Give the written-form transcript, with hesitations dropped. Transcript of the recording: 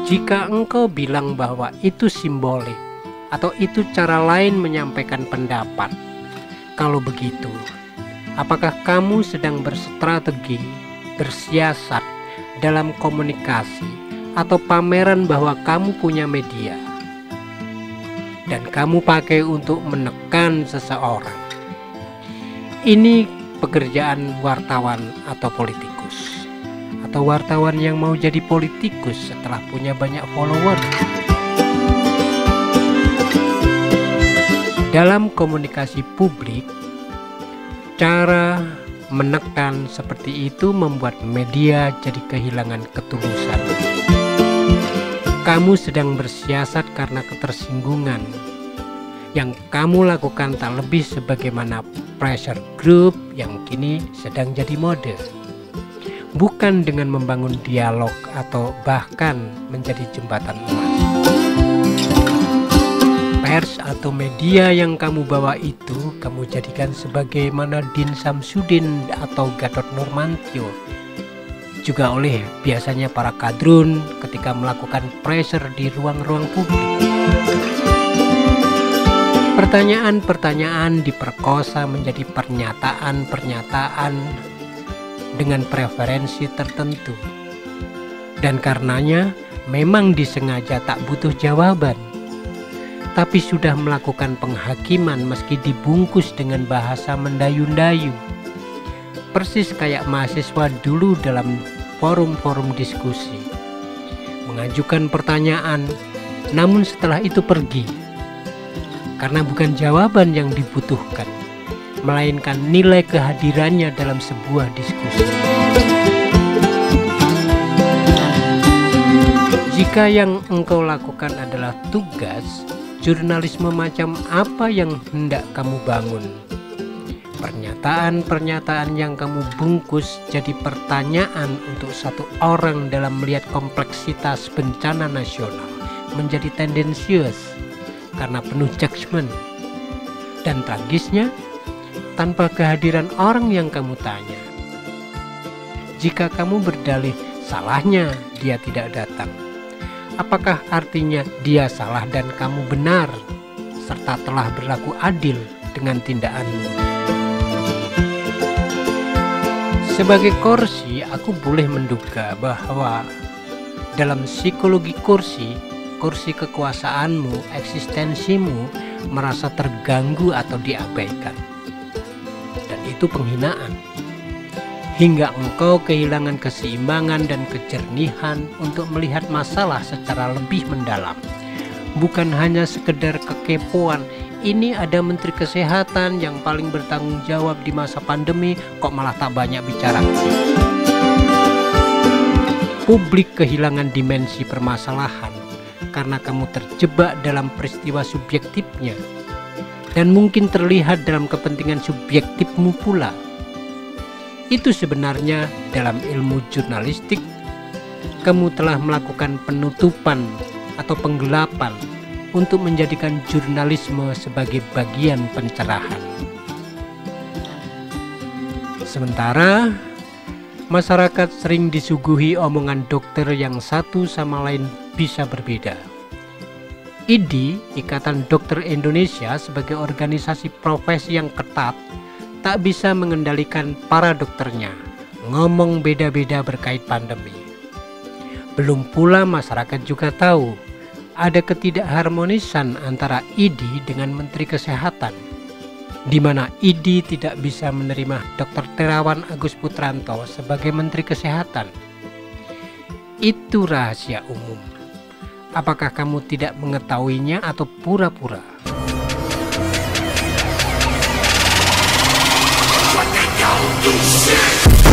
Jika engkau bilang bahwa itu simbolik atau itu cara lain menyampaikan pendapat, kalau begitu, apakah kamu sedang berstrategi, bersiasat dalam komunikasi atau pameran bahwa kamu punya media dan kamu pakai untuk menekan seseorang? Ini pekerjaan wartawan atau politikus, atau wartawan yang mau jadi politikus setelah punya banyak follower. Dalam komunikasi publik, cara menekan seperti itu membuat media jadi kehilangan ketulusan. Kamu sedang bersiasat karena ketersinggungan. Yang kamu lakukan tak lebih sebagaimana pressure group yang kini sedang jadi mode. Bukan dengan membangun dialog atau bahkan menjadi jembatan emas. Pers atau media yang kamu bawa itu kamu jadikan sebagaimana Din Samsudin atau Gatot Nurmantio, juga oleh biasanya para kadrun ketika melakukan pressure di ruang-ruang publik. Pertanyaan-pertanyaan diperkosa menjadi pernyataan-pernyataan dengan preferensi tertentu, dan karenanya memang disengaja tak butuh jawaban, tapi sudah melakukan penghakiman meski dibungkus dengan bahasa mendayu-dayu. Persis kayak mahasiswa dulu dalam forum-forum diskusi, mengajukan pertanyaan, namun setelah itu pergi, karena bukan jawaban yang dibutuhkan, melainkan nilai kehadirannya dalam sebuah diskusi. Jika yang engkau lakukan adalah tugas, jurnalisme macam apa yang hendak kamu bangun? Pernyataan-pernyataan yang kamu bungkus jadi pertanyaan untuk satu orang dalam melihat kompleksitas bencana nasional menjadi tendensius karena penuh judgement. Dan tragisnya, tanpa kehadiran orang yang kamu tanya. Jika kamu berdalih salahnya dia tidak datang, apakah artinya dia salah dan kamu benar, serta telah berlaku adil dengan tindakanmu? Sebagai kursi, aku boleh menduga bahwa dalam psikologi kursi kekuasaanmu, eksistensimu merasa terganggu atau diabaikan. Dan itu penghinaan. Hingga engkau kehilangan keseimbangan dan kejernihan untuk melihat masalah secara lebih mendalam. Bukan hanya sekedar kekepoan, ini ada Menteri Kesehatan yang paling bertanggung jawab di masa pandemi, kok malah tak banyak bicara. Publik kehilangan dimensi permasalahan karena kamu terjebak dalam peristiwa subjektifnya, dan mungkin terlihat dalam kepentingan subjektifmu pula. Itu sebenarnya dalam ilmu jurnalistik, kamu telah melakukan penutupan atau penggelapan untuk menjadikan jurnalisme sebagai bagian pencerahan. Sementara masyarakat sering disuguhi omongan dokter yang satu sama lain bisa berbeda. IDI, Ikatan Dokter Indonesia, sebagai organisasi profesi yang ketat, tak bisa mengendalikan para dokternya ngomong beda-beda berkait pandemi. Belum pula masyarakat juga tahu ada ketidakharmonisan antara IDI dengan Menteri Kesehatan, di mana IDI tidak bisa menerima Dr. Terawan Agus Putranto sebagai Menteri Kesehatan. Itu rahasia umum. Apakah kamu tidak mengetahuinya atau pura-pura? What the hell you shit?